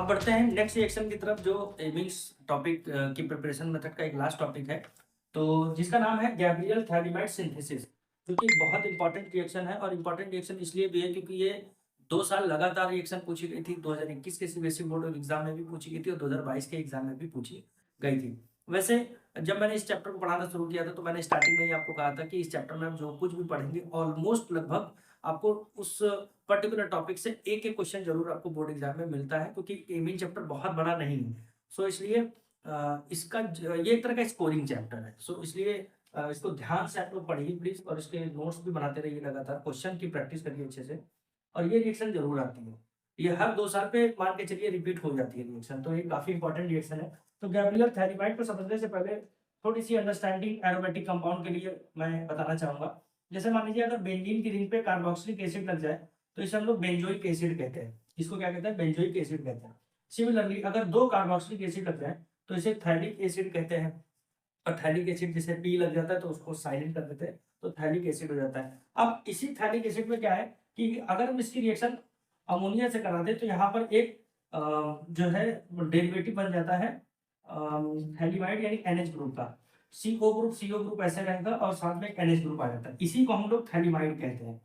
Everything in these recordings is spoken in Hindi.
अब बढ़ते हैं नेक्स्ट रिएक्शन की तरफ, जो एमिंग्स टॉपिक की प्रिपरेशन मेथड का एक लास्ट टॉपिक है, तो जिसका नाम है गैब्रियल थैलिमाइड सिंथेसिस, जो कि बहुत इंपॉर्टेंट रिएक्शन है। और इंपॉर्टेंट रिएक्शन इसलिए भी है क्योंकि ये 2 साल लगातार रिएक्शन पूछी गई थी। 2021 के सीबीएसई बोर्ड एग्जाम में भी पूछी गई थी और 2022 के एग्जाम में भी पूछी गई थी। वैसे जब मैंने इस चैप्टर को पढ़ाना शुरू किया था तो मैंने स्टार्टिंग में ही आपको कहा था कि इस चैप्टर में हम जो कुछ भी पढ़ेंगे ऑलमोस्ट लगभग आपको उस पर्टिकुलर टॉपिक से एक एक क्वेश्चन जरूर आपको बोर्ड एग्जाम में मिलता है, क्योंकि एमिन चैप्टर बहुत बड़ा नहीं है। सो इसलिए ये एक तरह का स्कोरिंग चैप्टर है। सो इसलिए इसको ध्यान से आप लोग पढ़िए प्लीज, और इसके नोट्स भी बनाते रहिए, लगातार क्वेश्चन की प्रैक्टिस करिए अच्छे से। और ये रिएक्शन जरूर आती है, ये हर 2 साल पे मान के चलिए रिपीट हो जाती है रिएक्शन, तो ये काफी इंपॉर्टेंट रिएक्शन है। तो गैब्रियल थैलिमाइड को समझने से पहले थोड़ी सी अंडरस्टैंडिंग एरोमेटिक कंपाउंड के लिए मैं बताना चाहूंगा। जैसे मान लीजिए अगर बेंजीन की रिंग पे कार्बोक्सिलिक एसिड लग जाए तो इसे हम लोग बेंजोइक एसिड कहते हैं। इसको क्या कहते हैं? बेंजोइक एसिड कहते हैं। सिमिलरली अगर 2 कार्बोक्सिलिक एसिड लग जाए तो इसे थैलिक एसिड कहते हैं। और थैलिक एसिड जैसे पी लग जाता है तो उसको साइलेंट कर देते हैं, तो थैलिक एसिड हो जाता है। अब इसी थैलिक एसिड में क्या है कि अगर हम इसकी रिएक्शन अमोनिया से करा दे तो यहाँ पर एक जो है डेरिवेटिव बन जाता है थैलिमाइड यानी NH ग्रुप का। CO ग्रुप ऐसे रहेगा और साथ में एक NH ग्रुप आ जाता है, इसी को हम लोग थैलिमाइड कहते हैं।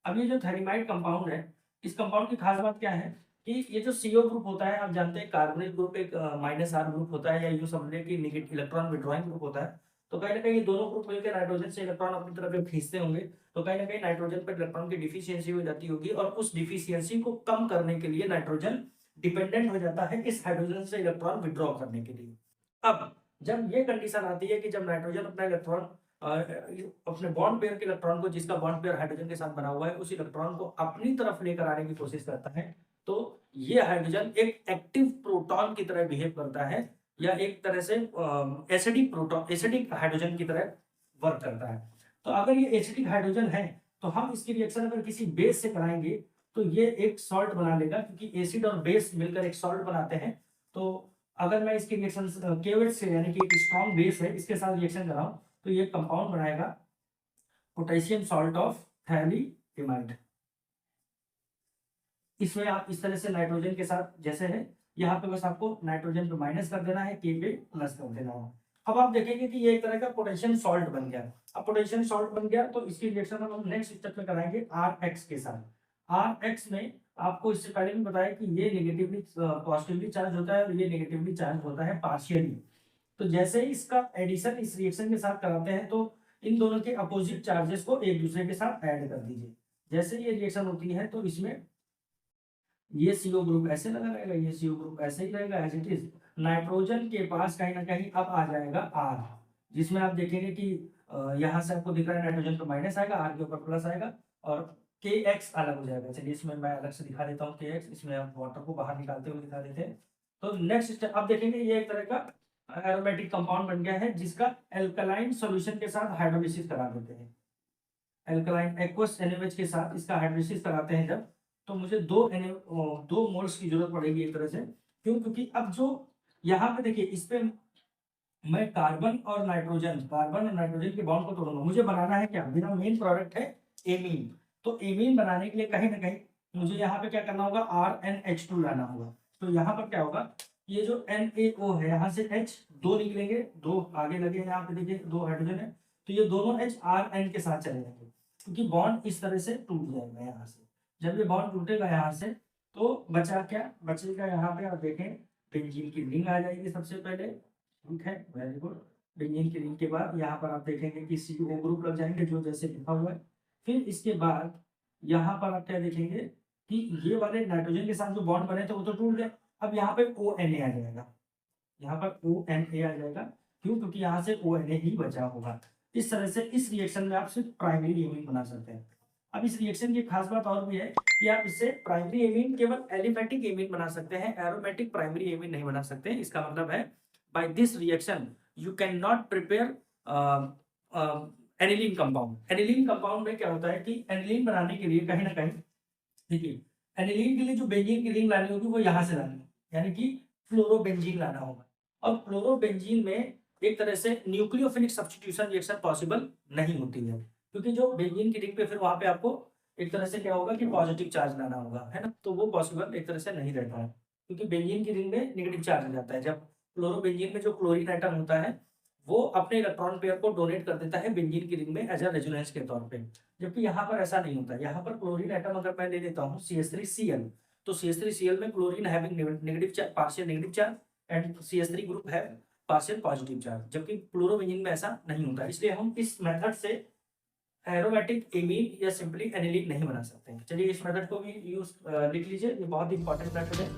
अब ये जो थैलिमाइड कंपाउंड है, इस कंपाउंड की खास बात क्या है कि ये जो CO ग्रुप होता है, आप जानते हैं कार्बोनिल ग्रुप एक -R ग्रुप होता है, या यूं समझिए कि नेगेटिव इलेक्ट्रॉन विड्रॉइंग ग्रुप होता है। तो कहीं ना कहीं ये दोनों ग्रुप मिलकर नाइट्रोजन से इलेक्ट्रॉन अपनी तरफ जब खींचते होंगे तो कहीं ना कहीं नाइट्रोजन पर इलेक्ट्रॉन की डिफिशियंसी हो जाती होगी, और उस डिफिशियंसी को कम करने के लिए नाइट्रोजन डिपेंडेंट हो जाता है इस हाइड्रोजन से इलेक्ट्रॉन विड्रॉ करने के लिए। अब जब ये कंडीशन आती है कि जब नाइट्रोजन अपना इलेक्ट्रॉन अपने बॉन्ड पेयर के इलेक्ट्रॉन को, जिसका बॉन्ड पेयर हाइड्रोजन के साथ बना हुआ है, उस इलेक्ट्रॉन को अपनी तरफ लेकर आने की कोशिश करता है, तो ये हाइड्रोजन एक एक्टिव प्रोटॉन की तरह बिहेव करता है, या एक तरह से एसिडिक हाइड्रोजन की तरह वर्क करता है। तो अगर ये एसिडिक हाइड्रोजन है तो हम इसकी रिएक्शन अगर किसी बेस से कराएंगे तो ये एक सॉल्ट बना लेगा, क्योंकि एसिड और बेस मिलकर एक सॉल्ट बनाते हैं। तो अगर मैं इसकी रिएक्शन KOH से, यानी कि एक स्ट्रॉन्ग बेस है, इसके साथ रिएक्शन कराऊं तो ये कंपाउंड बनाएगा पोटेशियम सॉल्ट ऑफ थैलिमाइड। इसमें आप इस तरह से नाइट्रोजन के साथ जैसे है, यहाँ पे बस आपको नाइट्रोजन पे माइनस कर देना है, K पे प्लस कर देना है। अब आप देखेंगे कि ये एक तरह का पोटेशियम सॉल्ट बन गया। अब पोटेशियम सॉल्ट बन गया तो इसकी रिएक्शन हम नेक्स्ट स्टेप में कराएंगे RX के साथ। RX में आपको इससे पहले भी बताया कि ये नेगेटिवली पॉजिटिवली चार्ज होता है और ये नेगेटिवली चार्ज होता है पार्शियली। तो जैसे ही इसका एडिशन इस रिएक्शन के साथ कराते हैं तो इन दोनों के अपोजिट चार्जेस को एक दूसरे के साथ ऐड कर दीजिए। जैसे ये रिएक्शन होती है तो इसमें ये CO ग्रुप ऐसे लगा रहेगा, ये CO ग्रुप ऐसे ही रहेगा एज इट इज। नाइट्रोजन के पास कहीं ना कहीं अब आ जाएगा R, जिसमें आप देखेंगे कि यहाँ से आपको दिख रहा है नाइट्रोजन पे माइनस आएगा, R के ऊपर प्लस आएगा, और KX अलग हो जाएगा। चलिए इसमें मैं अलग से दिखा देता हूँ KX, इसमें आप वाटर को बाहर निकालते हुए दिखा देते हैं। तो नेक्स्ट स्टेप आप देखेंगे ये एक तरह का एरोमेटिक कंपाउंड बन गया है, जिसका एल्कलाइन सॉल्यूशन के साथ हाइड्रोलिसिस करा देते हैं। एल्कलाइन एक्वस NaOH के साथ इसका हाइड्रोलिसिस कराते हैं जब, तो मुझे 2 मोल्स की जरूरत पड़ेगी एक तरह से। क्यों? क्योंकि अब जो यहाँ पे देखिए, इस पे मैं कार्बन और नाइट्रोजन के बॉन्ड को तोड़ूंगा। मुझे बनाना है क्या? मेरा मेन प्रोडक्ट है एमीन। तो एमीन बनाने के लिए कहीं ना कहीं मुझे यहाँ पे क्या करना होगा? RnH2 लाना होगा। तो यहाँ पर क्या होगा, ये जो NaO है, यहाँ से H 2 निकलेंगे, 2 आगे लगे हैं, यहाँ पे देखिए 2 हाइड्रोजन है, तो ये दोनों H Rn के साथ चले जाएंगे, क्योंकि बॉन्ड इस तरह से टूट जाएगा यहाँ से। जब ये बॉन्ड टूटेगा यहाँ से तो बचा क्या? बचेगा यहाँ पे आप देखें बेंजीन की रिंग आ जाएगी सबसे पहले। ठीक है, वेरी गुड। बेंजीन की रिंग के बाद यहाँ पर आप देखेंगे कि CO ग्रुप लग जाएंगे, जो जैसे लिखा हुआ है। फिर इसके बाद यहाँ पर आप क्या देखेंगे कि ये वाले नाइट्रोजन के साथ जो बॉन्ड बने थे वो तो टूट गए। अब यहाँ पे ONA आ जाएगा, यहाँ पर ONA आ जाएगा। क्यों? क्योंकि यहाँ से ONA ही बचा होगा। इस तरह से इस रिएक्शन में आप सिर्फ प्राइमरी एमीन बना सकते हैं। अब इस रिएक्शन की खास बात और भी है कि आप इससे प्राइमरी एमीन केवल एलिमेटिक एमीन बना सकते हैं, एरोमेटिक प्राइमरी एमीन नहीं बना सकते। इसका मतलब है by this reaction you can not prepare aniline compound. Aniline compound में क्या होता है कि एनिलीन बनाने के लिए कहीं ना कहीं, देखिए, एनिलीन के लिए जो बेंजीन की रिंग लानी होगी वो यहाँ से लानी होगी, यानी कि फ्लोरोबेंजीन लाना होगा। और फ्लोरोबेंजीन में एक तरह से न्यूक्लियोफिलिक सब्स्टिट्यूशन रिएक्शन पॉसिबल नहीं होती है, क्योंकि जो बेंजीन की रिंग पे फिर वहां पे आपको एक तरह से क्या होगा कि पॉजिटिव चार्ज लाना होगा, है ना, तो वो पॉसिबल एक तरह से नहीं रहता है। क्योंकि बेंजीन की रिंग में नेगेटिव चार्ज हो जाता है। जब क्लोरोबेंजीन में जो क्लोरीन एटम होता है वो अपने इलेक्ट्रॉन पेयर को डोनेट कर देता है बेंजीन की रिंग में एज अ रेजोनेंस के तौर पे, जबकि यहाँ पर ऐसा नहीं होता है। यहाँ पर क्लोरीन एटम अगर मैं ले लेता हूँ CH3Cl, तो CH3Cl में chlorine having negative charge, partial negative charge, and CH3 group है पार्शियल पॉजिटिव चार्ज, जबकि क्लोरोबेंजीन में ऐसा नहीं होता। इसलिए हम इस मेथड से एरोमेटिक एमीन या सिंपली एनिलीन नहीं बना सकते हैं। चलिए इस मेथड को भी यूज लिख लीजिए, ये बहुत इंपॉर्टेंट मेथड है।